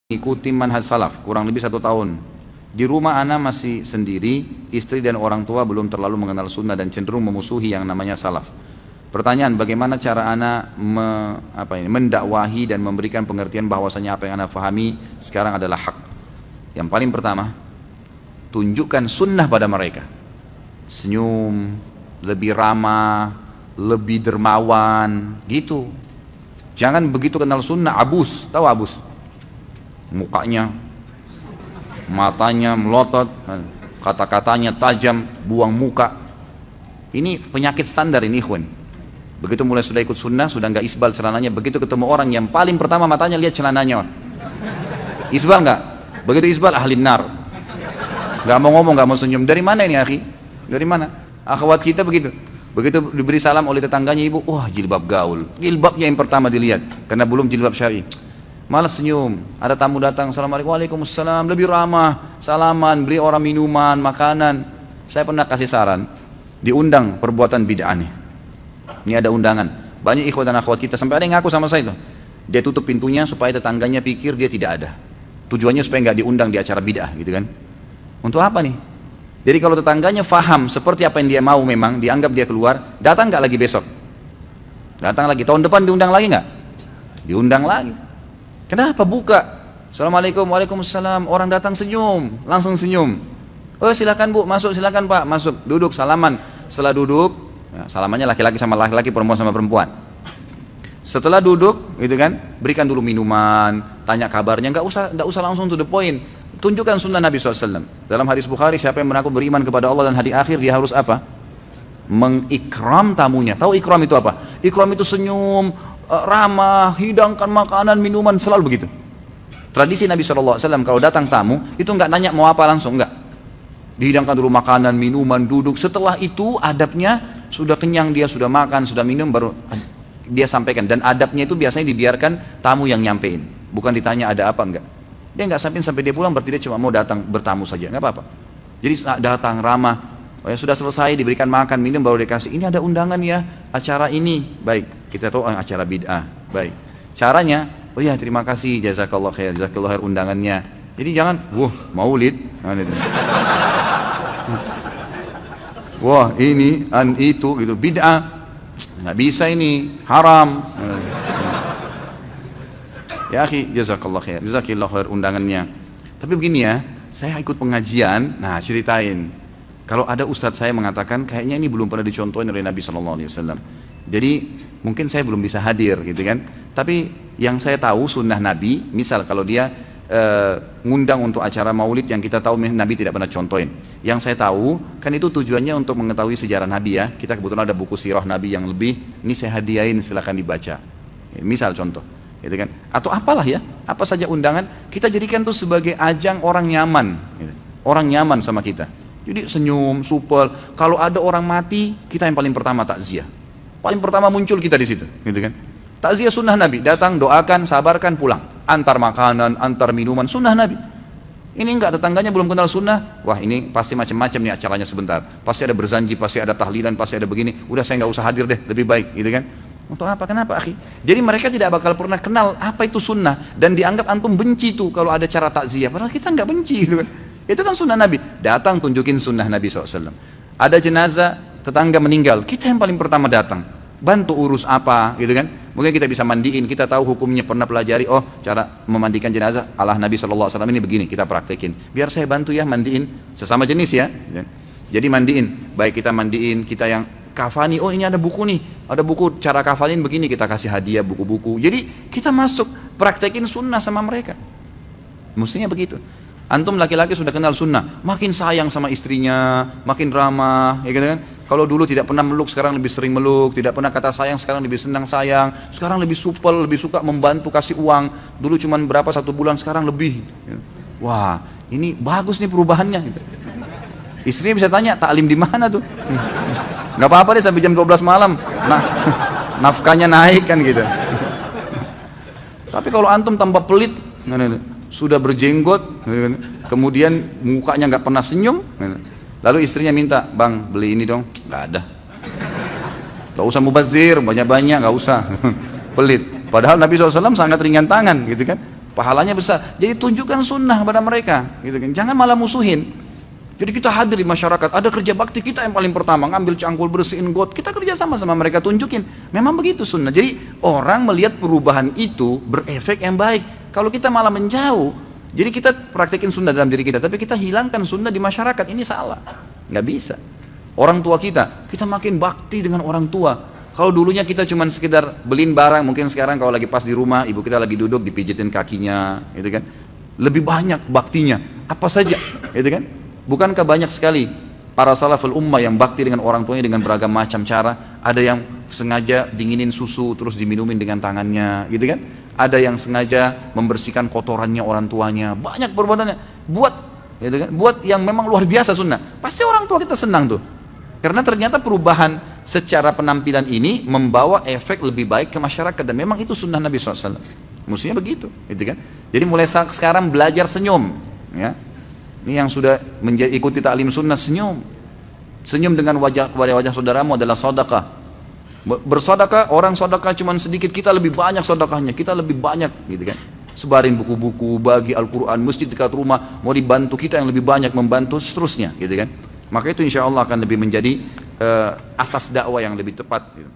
ikuti manhaj salaf kurang lebih 1 tahun. Di rumah ana masih sendiri, istri dan orang tua belum terlalu mengenal sunnah dan cenderung memusuhi yang namanya salaf. Pertanyaan, bagaimana cara ana mendakwahi dan memberikan pengertian bahwasanya apa yang ana fahami sekarang adalah hak. Yang paling pertama, tunjukkan sunnah pada mereka. Senyum, lebih ramah, lebih dermawan, gitu. Jangan begitu kenal sunnah abus, tahu abus? Mukanya, matanya melotot, kata-katanya tajam, buang muka. Ini penyakit standar ini, ikhwan. Begitu mulai sudah ikut sunnah, sudah nggak isbal celananya, begitu ketemu orang yang paling pertama matanya lihat celananya. Isbal nggak? Begitu isbal, ahli nar. Nggak mau ngomong, nggak mau senyum. Dari mana ini, akhi? Dari mana? Akhwat kita begitu. Begitu diberi salam oleh tetangganya, ibu, wah jilbab gaul. Jilbabnya yang pertama dilihat, karena belum jilbab syar'i. Malas senyum, ada tamu datang, assalamualaikum, waalaikumsalam, lebih ramah, salaman, beli orang minuman, makanan. Saya pernah kasih saran, diundang perbuatan bid'ah nih. Ini ada undangan, banyak ikhwan dan akhwat kita, sampai ada yang ngaku sama saya itu. Dia tutup pintunya supaya tetangganya pikir dia tidak ada. Tujuannya supaya nggak diundang di acara bid'ah, gitu kan? Untuk apa nih? Jadi kalau tetangganya faham seperti apa yang dia mau memang, dianggap dia keluar, datang nggak lagi besok? Datang lagi, tahun depan diundang lagi nggak? Diundang lagi. Kenapa buka? Assalamualaikum, waalaikumsalam. Orang datang senyum, langsung senyum. Oh silakan bu, masuk, silakan pak, masuk, duduk, salaman. Setelah duduk, ya, salamannya laki-laki sama laki-laki, perempuan sama perempuan. Setelah duduk, gitu kan, berikan dulu minuman, tanya kabarnya, nggak usah langsung to the point. Tunjukkan sunnah Nabi SAW. Dalam hadis Bukhari, siapa yang mengaku beriman kepada Allah dan hari akhir, dia harus apa? Mengikram tamunya. Tahu ikram itu apa? Ikram itu senyum, ramah, hidangkan makanan, minuman, selalu begitu. Tradisi Nabi SAW kalau datang tamu itu nggak nanya mau apa langsung, nggak. Dihidangkan dulu makanan, minuman, duduk. Setelah itu adabnya sudah kenyang, dia sudah makan, sudah minum, baru dia sampaikan. Dan adabnya itu biasanya dibiarkan tamu yang nyampein, bukan ditanya ada apa enggak. Dia nggak sampai dia pulang, berarti dia cuma mau datang bertamu saja, nggak apa-apa. Jadi datang ramah. Oh ya, sudah selesai diberikan makan minum baru dikasih, ini ada undangan ya acara ini, baik kita tahu acara bid'ah, baik caranya, oh ya terima kasih jazakallah khair undangannya. Jadi jangan maulid, wah ini itu gitu, bid'ah, nggak bisa ini, haram. Ya akhi, jazakallah khair undangannya. Tapi begini ya, saya ikut pengajian, nah ceritain. Kalau ada ustadz saya mengatakan kayaknya ini belum pernah dicontohin oleh Nabi SAW. Jadi mungkin saya belum bisa hadir gitu kan. Tapi yang saya tahu sunnah Nabi, misal kalau dia ngundang untuk acara maulid yang kita tahu Nabi tidak pernah contohin. Yang saya tahu kan itu tujuannya untuk mengetahui sejarah Nabi ya. Kita kebetulan ada buku sirah Nabi yang lebih, ini saya hadiahin silahkan dibaca. Misal contoh. Gitu kan. Atau apalah ya, apa saja undangan, kita jadikan itu sebagai ajang orang nyaman. Gitu. Orang nyaman sama kita. Jadi senyum, supel. Kalau ada orang mati, kita yang paling pertama takziah. Paling pertama muncul kita di situ, gitu kan? Takziah sunnah Nabi, datang, doakan, sabarkan, pulang. Antar makanan, antar minuman, sunnah Nabi. Ini enggak, tetangganya belum kenal sunnah. Wah ini pasti macam-macam nih acaranya sebentar. Pasti ada berzanji, pasti ada tahlilan, pasti ada begini. Udah saya nggak usah hadir deh, lebih baik, gitu kan? Untuk apa? Kenapa, akhi? Jadi mereka tidak bakal pernah kenal apa itu sunnah dan dianggap antum benci tuh kalau ada cara takziah. Padahal kita nggak benci, gitu kan? Itu kan sunnah Nabi. Datang tunjukin sunnah Nabi SAW. Ada jenazah, tetangga meninggal, kita yang paling pertama datang. Bantu urus apa, gitu kan? Mungkin kita bisa mandiin, kita tahu hukumnya, pernah pelajari, oh cara memandikan jenazah ala Nabi SAW ini begini, kita praktekin. Biar saya bantu ya mandiin, sesama jenis ya. Jadi mandiin, baik kita mandiin, kita yang kafani, oh ini ada buku nih, ada buku cara kafanin begini, kita kasih hadiah buku-buku. Jadi kita masuk, praktekin sunnah sama mereka. Mestinya begitu. Antum laki-laki sudah kenal sunnah, makin sayang sama istrinya, makin ramah, ya gitu kan? Kalau dulu tidak pernah meluk, sekarang lebih sering meluk. Tidak pernah kata sayang, sekarang lebih senang sayang. Sekarang lebih supel, lebih suka membantu, kasih uang. Dulu cuma berapa, 1 bulan, sekarang lebih. Wah, ini bagus nih perubahannya. Istrinya bisa tanya, taklim di mana tuh? Nggak apa-apa deh sampai jam 12 malam. Nah, nafkahnya naik kan gitu. Tapi kalau antum tambah pelit, sudah berjenggot, kemudian mukanya nggak pernah senyum, lalu istrinya minta, bang beli ini dong, nggak ada. Nggak usah mubazir, banyak-banyak, nggak usah. Pelit. Padahal Nabi SAW sangat ringan tangan, gitu kan? pahalanya besar. Jadi tunjukkan sunnah pada mereka, gitu kan. Jangan malah musuhin. Jadi kita hadir di masyarakat, ada kerja bakti kita yang paling pertama, ngambil cangkul, bersihin got, kita kerja sama mereka, tunjukin. Memang begitu sunnah. Jadi orang melihat perubahan itu berefek yang baik. Kalau kita malah menjauh, jadi kita praktekin sunnah dalam diri kita, tapi kita hilangkan sunnah di masyarakat, ini salah. Nggak bisa. Orang tua kita makin bakti dengan orang tua. Kalau dulunya kita cuma sekedar beliin barang, mungkin sekarang kalau lagi pas di rumah, ibu kita lagi duduk, dipijitin kakinya, gitu kan. Lebih banyak baktinya, apa saja, gitu kan. Bukankah banyak sekali para salaful ummah yang bakti dengan orang tuanya dengan beragam macam cara? Ada yang sengaja dinginin susu terus diminumin dengan tangannya, gitu kan? Ada yang sengaja membersihkan kotorannya orang tuanya. Banyak perbuatannya. Gitu kan? Buat yang memang luar biasa sunnah. Pasti orang tua kita senang tuh. Karena ternyata perubahan secara penampilan ini membawa efek lebih baik ke masyarakat, dan memang itu sunnah Nabi SAW. Mestinya begitu, gitu kan? Jadi mulai sekarang belajar senyum, ya. Ini yang sudah ikuti taklim sunnah, senyum dengan wajah saudaramu adalah sedekah. Bersedekah, orang sedekah cuma sedikit, kita lebih banyak sedekahnya, kita lebih banyak, gitu kan. Sebarin buku-buku, bagi Al-Quran, masjid dekat rumah, mau dibantu kita yang lebih banyak membantu, seterusnya, gitu kan. Maka itu insya Allah akan lebih menjadi asas dakwah yang lebih tepat, gitu.